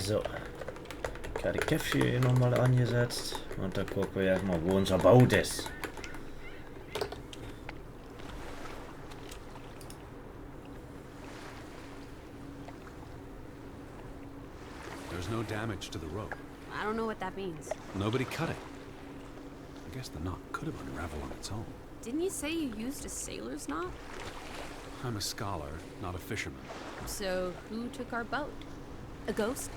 So. Ich habe die Käffchen hier nochmal angesetzt. Und dann gucken wir erstmal, wo unser Boot ist. There's no damage to the rope. I don't know what that means. Nobody cut it. I guess the knot could have unraveled on its own. Didn't you say you used a sailor's knot? I'm a scholar, not a fisherman. So who took our boat? A ghost?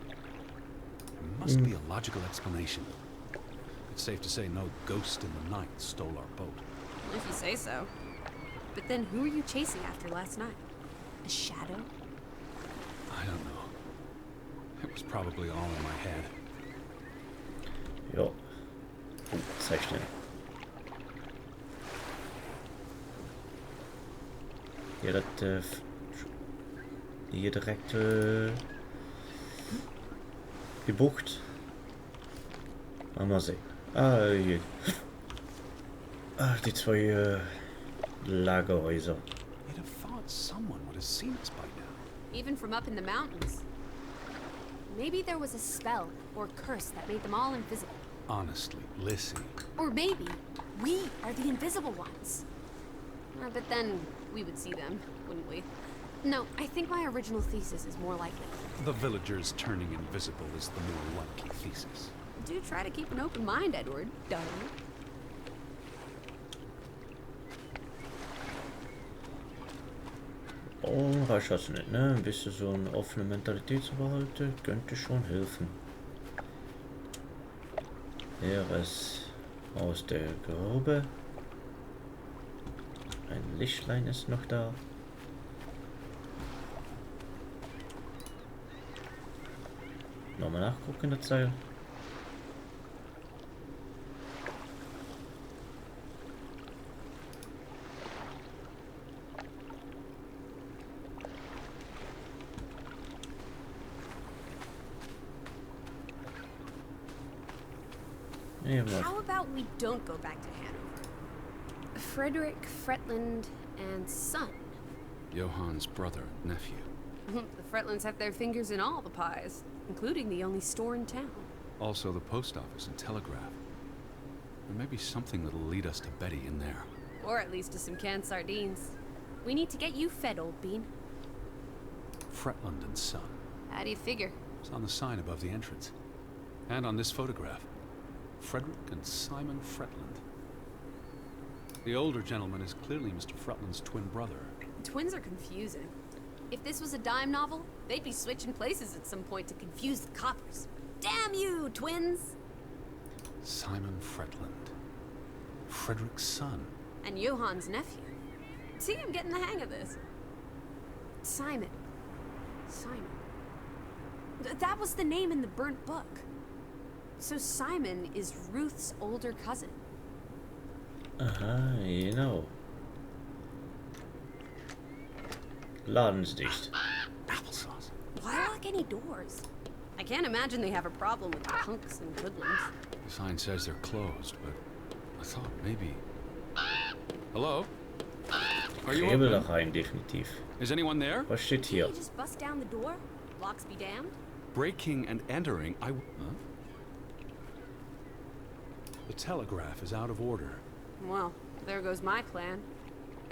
There must be a logical explanation. It's safe to say no ghost in the night stole our boat. If you say so. But then who were you chasing after last night? A shadow? I don't know. It was probably all in my head. Jo. Zeichnen. Hier dat hier direkt gebucht. Mal sehen. Ah, hier. Ach, die zwei Lagerhäuser. You'd have thought someone would have seen us by now. Even from up in the mountains. Maybe there was a spell or curse that made them all invisible. Honestly, Lissy. Or maybe we are the invisible ones. But then we would see them, wouldn't we? No, I think my original thesis is more likely. The villagers turning invisible is the more likely thesis. Do try to keep an open mind, Edward, darling. Oh, reicht das nicht, ne? Ein bisschen so eine offene Mentalität zu behalten, könnte schon helfen. Hier ist aus der Grube. Ein Lichtlein ist noch da. Nochmal nachgucken in der Zeile. How about we don't go back to Hanover? Frederick, Fretland, and son. Johann's brother, nephew. The Fretlands have their fingers in all the pies, including the only store in town. Also the post office and telegraph. There may be something that'll lead us to Betty in there. Or at least to some canned sardines. We need to get you fed, old bean. Fretland and Son. How do you figure? It's on the sign above the entrance. And on this photograph. Frederick and Simon Fretland. The older gentleman is clearly Mr. Fretland's twin brother. Twins are confusing. If this was a dime novel, they'd be switching places at some point to confuse the coppers. Damn you, twins! Simon Fretland. Frederick's son. And Johann's nephew. See, I'm getting the hang of this. Simon. That was the name in the burnt book. So Simon is Ruth's older cousin. Aha, genau. Laden's dicht. Applesauce. Why lock any doors? I can't imagine they have a problem with punks and hoodlums. The sign says they're closed, but I thought maybe... Hello? Are you Gäbe da open? rein, definitiv. Is anyone there? Was steht Can't hier? you just bust down the door? Locks be damned. Breaking and entering, Huh? The telegraph is out of order. Well, there goes my plan.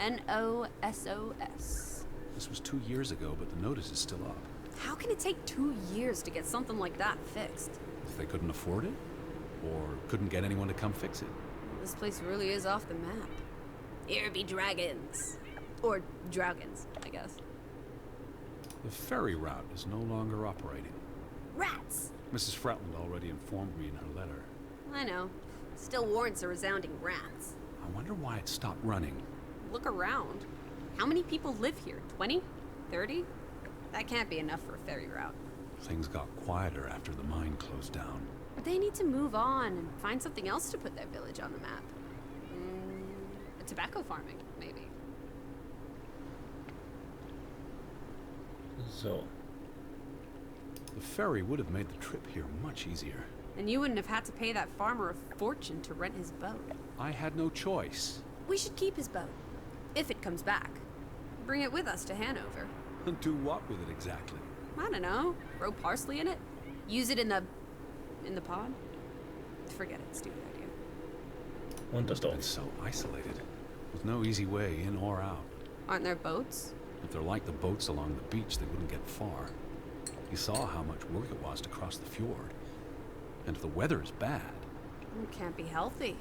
NOSOS. This was 2 years ago, but the notice is still up. How can it take 2 years to get something like that fixed? If they couldn't afford it? Or couldn't get anyone to come fix it? This place really is off the map. Here be dragons. Or Draugans, I guess. The ferry route is no longer operating. Rats! Mrs. Fretland already informed me in her letter. I know. Still warrants a resounding rats. I wonder why it stopped running. Look around. How many people live here? 20? 30? That can't be enough for a ferry route. Things got quieter after the mine closed down. But they need to move on and find something else to put their village on the map. Tobacco farming, maybe. So. The ferry would have made the trip here much easier. And you wouldn't have had to pay that farmer a fortune to rent his boat. I had no choice. We should keep his boat. If it comes back. Bring it with us to Hanover. Do what with it exactly? I don't know. Throw parsley in it? Use it in the pod? Forget it, stupid idea. Unterstop. It's so isolated, with no easy way in or out. Aren't there boats? If they're like the boats along the beach, they wouldn't get far. You saw how much work it was to cross the fjord. And if the weather is bad... It can't be healthy,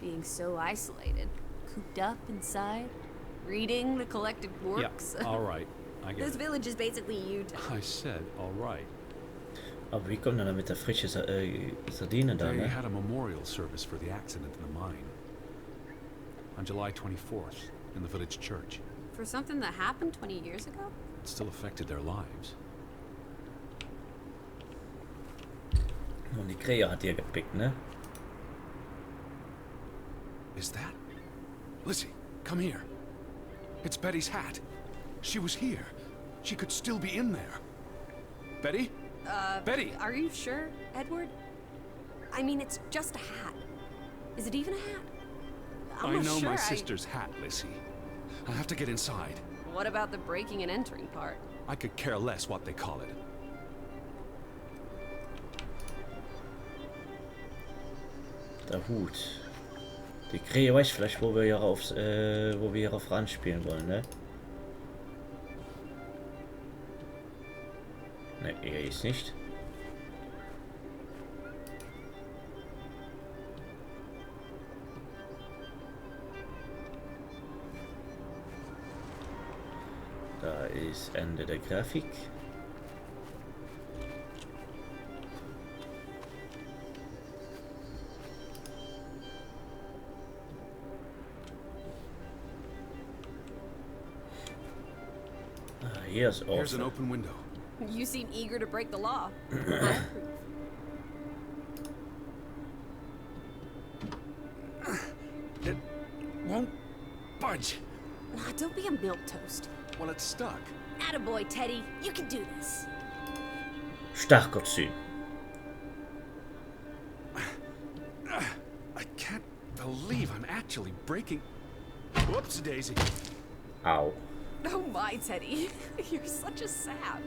being so isolated. Cooped up inside, reading the collected works. Yeah, all right. I get This it. village is basically Utah. I said all right. Aber wie kommt er dann mit der frischen Sardine da, They ne? had a memorial service for the accident in the mine. On July 24th, in the village church. For something that happened 20 years ago? It still affected their lives. Und die Krähe hat ihr gepickt, ne? Is that? Lizzie, come here. It's Betty's hat. She was here. She could still be in there. Betty? Betty! Are you sure, Edward? I mean, it's just a hat. Is it even a hat? I'm I not know sure. my sister's hat, Lizzie. I have to get inside. What about the breaking and entering part? I could care less what they call it. Der Hut. Die Krähe weiß vielleicht, wo wir hierauf ranspielen wollen, ne? Ne, er ist nicht. Da ist Ende der Grafik. Hier ist Here's an offen. open window. You seem eager to break the law. It won't budge. Nah, don't be a milquetoast. Well, it's stuck. Attaboy, Teddy. You can do this. Starkopsyn. I can't believe I'm actually breaking... Whoops, Daisy. Au. Oh my, Teddy. You're such a sap.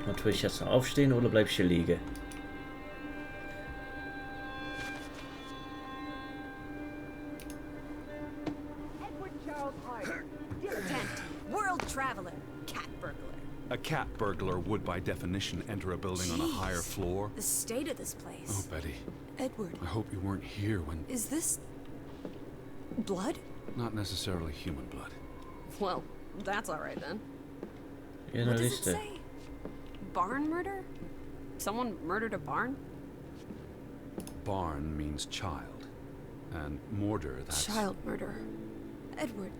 Und will ich jetzt noch aufstehen oder bleib ich hier liegen? Dilettante. World traveler. Cat burglar. A cat burglar would, by definition, enter a building on a higher Jeez. floor. The state of this Oh, place. Betty, Edward, I hope you weren't here when... is this... blood? Not necessarily human blood. Well, that's alright then. Hier What eine does it Liste. say? Barn murder? Someone murdered a barn? Barn means child. And mortar, that's... Child murder. Edward,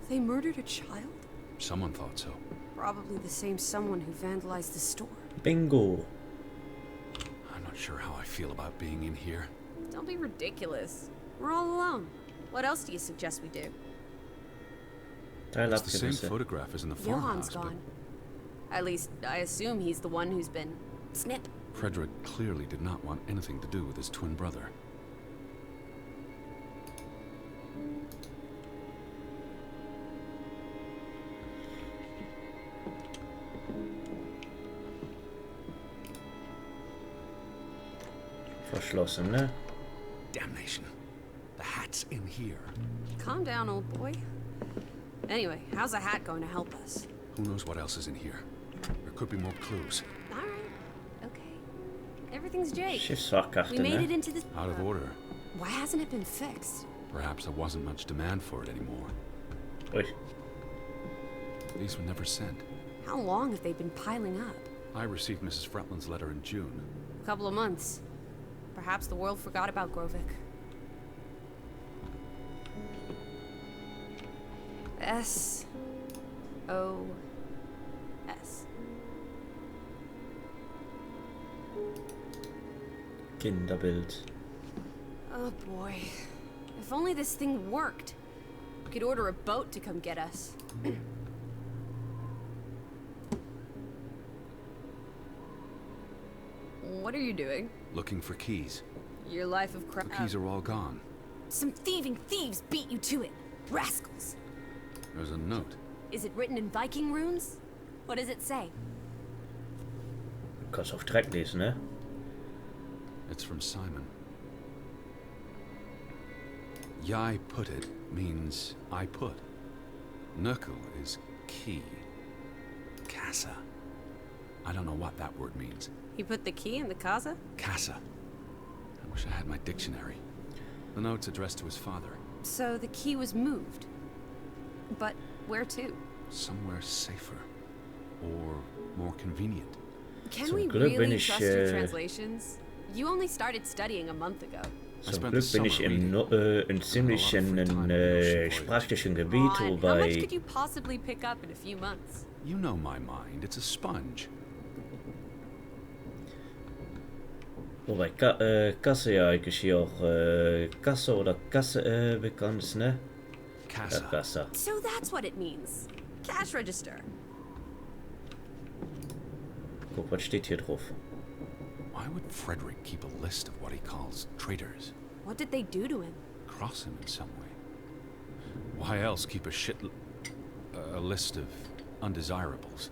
they murdered a child? Someone thought so. Probably the same someone who vandalized the store. Bingo. I'm not sure how I feel about being in here. Don't be ridiculous. We're all alone. What else do you suggest we do? Teil It's the same abgerissen. photograph as in the Johan's farmhouse, but gone. At least, I assume he's the one who's been... snip. Frederick clearly did not want anything to do with his twin brother. Verschlossen, ne? Damnation. The hat's in here. Calm down, old boy. Anyway, how's a hat going to help us? Who knows what else is in here? There could be more clues. Alright. Okay. Everything's Jake. We Schiffsfahrkarte, made it ne? into this... Out of order. Why hasn't it been fixed? Perhaps there wasn't much demand for it anymore. Ui. These were never sent. How long have they been piling up? I received Mrs. Fretland's letter in June. A couple of months. Perhaps the world forgot about Grovik. S-O-S. Kinderbild. Oh boy. If only this thing worked. We could order a boat to come get us. What are you doing? Looking for keys. Your life of The crime. keys are all gone. Some thieving thieves beat you to it. Rascals. There's a note. Is it written in Viking runes? What does it say? Du kannst auf Dreck lesen, ne? It's from Simon. Yai put it means I put. Nurkel is key. Casa. I don't know what that word means. He put the key in the casa? Casa. I wish I had my dictionary. The note's addressed to his father. So the key was moved. But where to? Somewhere safer. Or more convenient. Can Zum we Glück bin really ich, trust your translations? You only started studying a month ago. Zum Glück bin ich in ziemlichen sprachlichen Gebiet, How much wobei... could you possibly pick up in a few months? You know my mind. It's a sponge. Wobei Kasse ja eigentlich hier auch Kasse oder Kasse bekannt ist, ne? Casa. Kasse. So that's what it means. Cash register. Guck, was steht hier drauf? Why would Frederick keep a list of what he calls traitors? What did they do to him? Cross him in some way. Why else keep a list of undesirables?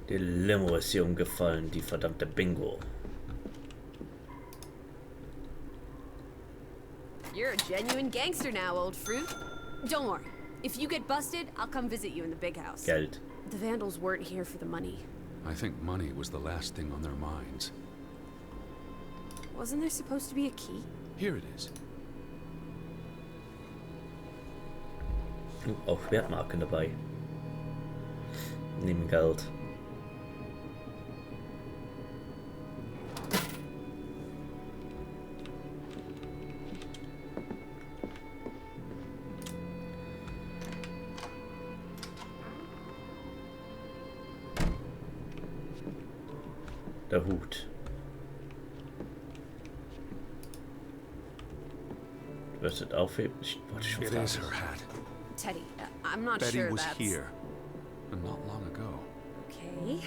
Die Limo ist hier umgefallen, die verdammte Bingo. You're a genuine gangster now, old fruit. Don't worry. If you get busted, I'll come visit you in the big house. Geld. The Vandals weren't here for the money. I think money was the last thing on their minds. Wasn't there supposed to be a key? Here it is. Auch Wertmarken dabei. Nehmen Geld. Der Hut. Du wirst es aufheben. Ich wollte schon It fragen. is her hat. Teddy, I'm not Betty sure was that's... here, and not long ago. Okay,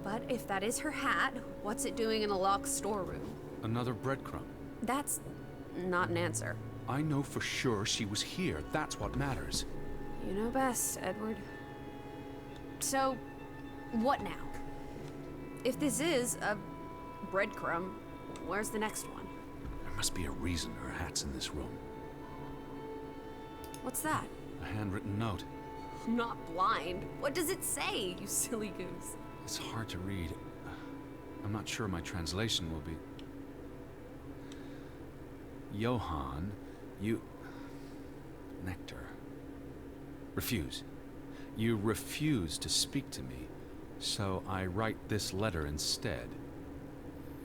but if that is her hat, what's it doing in a locked storeroom? Another breadcrumb. That's not an answer. I know for sure she was here. That's what matters. You know best, Edward. So, what now? If this is a breadcrumb, where's the next one? There must be a reason her hat's in this room. What's that? A handwritten note. I'm not blind. What does it say, you silly goose? It's hard to read. I'm not sure my translation will be... Johann, you... Nectar. Refuse. You refuse to speak to me, so I write this letter instead.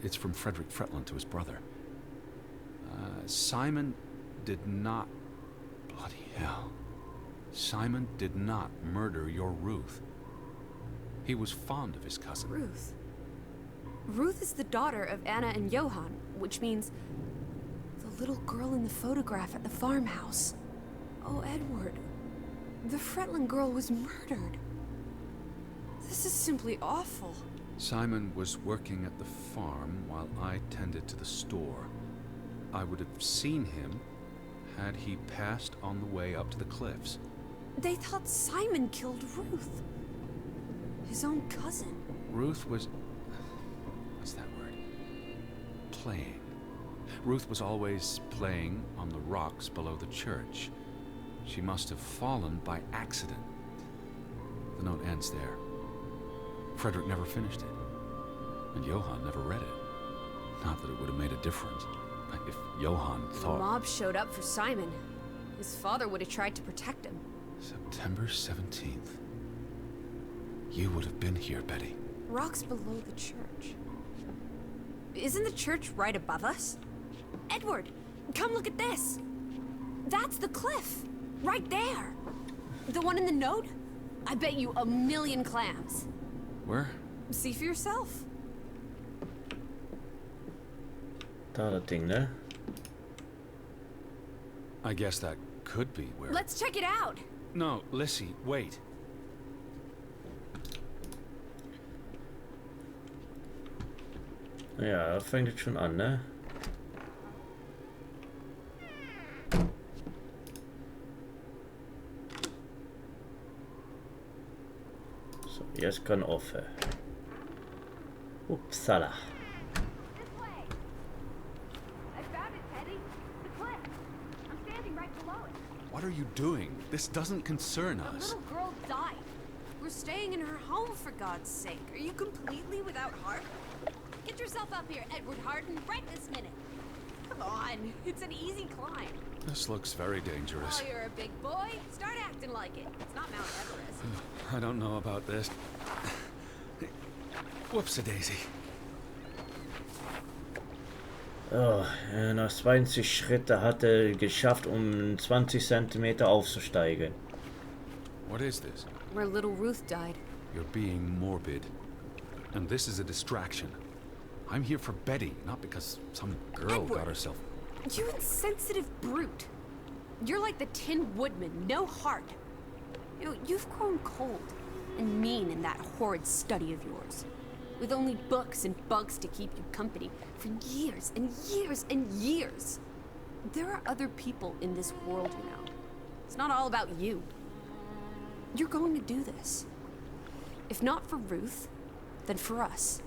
It's from Frederick Fretland to his brother. Simon did not... Bloody hell. Simon did not murder your Ruth. He was fond of his cousin. Ruth. Ruth is the daughter of Anna and Johann, which means the little girl in the photograph at the farmhouse. Oh, Edward. The Fretland girl was murdered. This is simply awful. Simon was working at the farm while I tended to the store. I would have seen him had he passed on the way up to the cliffs. They thought Simon killed Ruth. His own cousin. Ruth was... what's that word? Playing. Ruth was always playing on the rocks below the church. She must have fallen by accident. The note ends there. Frederick never finished it. And Johann never read it. Not that it would have made a difference. If Johann The thought... mob showed up for Simon. His father would have tried to protect him. September 17th. You would have been here, Betty. Rocks below the church. Isn't the church right above us? Edward, come look at this. That's the cliff. Right there. The one in the note? I bet you 1,000,000 clams. Where? See for yourself. Da das Ding, ne? I guess that could be where... Let's check it out. No, Lissy, wait. Ja, fängt jetzt schon an, ne? So, jetzt kann offen. Upsala. This way. I found it, Teddy. The cliff. I'm standing right below it. What are you doing? This doesn't concern A us. little girl died. We're staying in her home, for God's sake. Are you completely without heart? Get yourself up here, Edward Harden, right this minute. Come on, it's an easy climb. This looks very dangerous. Oh, you're a big boy. Start acting like it. It's not Mount Everest. I don't know about this. Whoops-a-daisy. Oh, nach 20 Schritte hat er geschafft, 20 Zentimeter aufzusteigen. What is this? Where little Ruth died. You're being morbid. And this is a distraction. I'm here for Betty, not because some girl Edward. got herself... You insensitive brute. You're like the Tin Woodman, no heart. You've grown cold and mean in that horrid study of yours. With only books and bugs to keep you company for years and years and years. There are other people in this world, you know. It's not all about you. You're going to do this. If not for Ruth, then for us.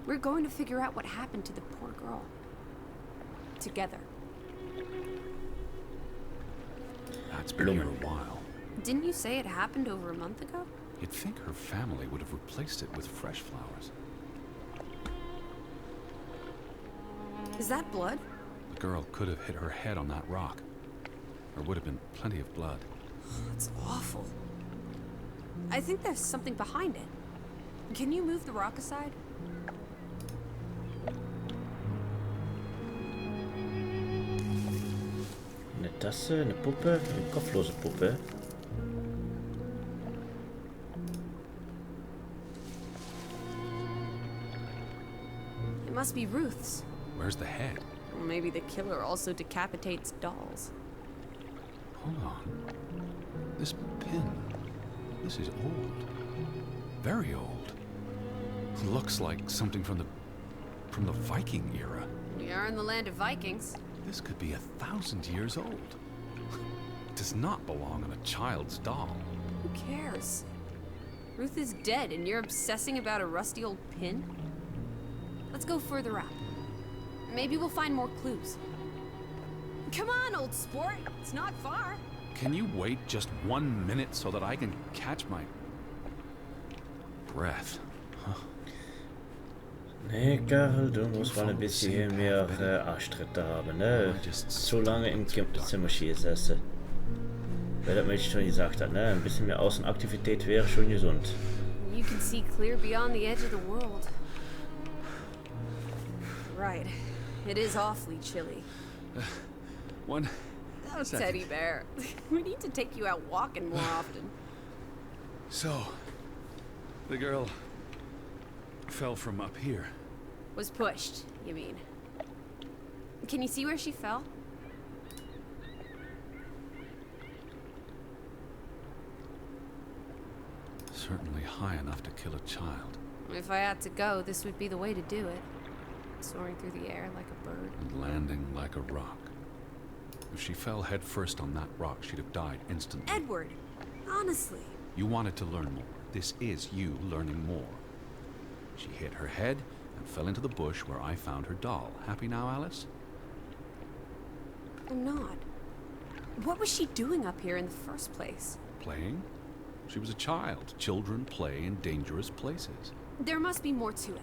We're going to figure out what happened to the poor girl. Together. That's been here a while. Didn't you say it happened over a month ago? You'd think her family would have replaced it with fresh flowers. Is that blood? The girl could have hit her head on that rock. There would have been plenty of blood. That's awful. I think there's something behind it. Can you move the rock aside? Eine Tasse, eine Puppe, eine kopflose Puppe. It must be Ruth's. Where's the head? Or maybe the killer also decapitates dolls. Hold on. This pin. This is old. Very old. Looks like something from the Viking era. We are in the land of Vikings. This could be 1,000 years old. It does not belong on a child's doll. Who cares? Ruth is dead and you're obsessing about a rusty old pin? Let's go further up. Maybe we'll find more clues. Come on, old sport. It's not far. Can you wait just 1 minute so that I can catch my breath? Nee, Karl, du musst mal ein bisschen hier mehr Arschtritte haben, ne? So lange im Zimmer gesessen. Wer das Mädchen schon gesagt hat, ne? Ein bisschen mehr Außenaktivität wäre schon gesund. You can see clear beyond the edge of the world. Right. It is awfully chilly. One Oh, second. Teddy bear. We need to take you out walking more often. So, the girl fell from up here. Was pushed, you mean? Can you see where she fell? Certainly high enough to kill a child. If I had to go, this would be the way to do it. Soaring through the air like a bird. And landing like a rock. If she fell head first on that rock, she'd have died instantly. Edward, honestly. You wanted to learn more. This is you learning more. She hit her head and fell into the bush where I found her doll. Happy now, Alice? I'm not. What was she doing up here in the first place? Playing? She was a child. Children play in dangerous places. There must be more to it.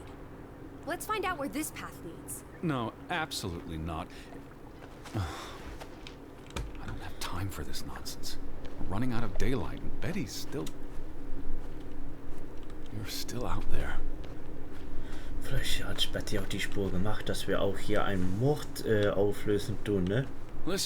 Let's find out where this path leads. No, absolutely not. I don't have time for this nonsense. We're running out of daylight, and Betty's still... You're still out there. Vielleicht hat Betty auch die Spur gemacht, dass wir auch hier einen Mord auflösen tun, ne? Listen.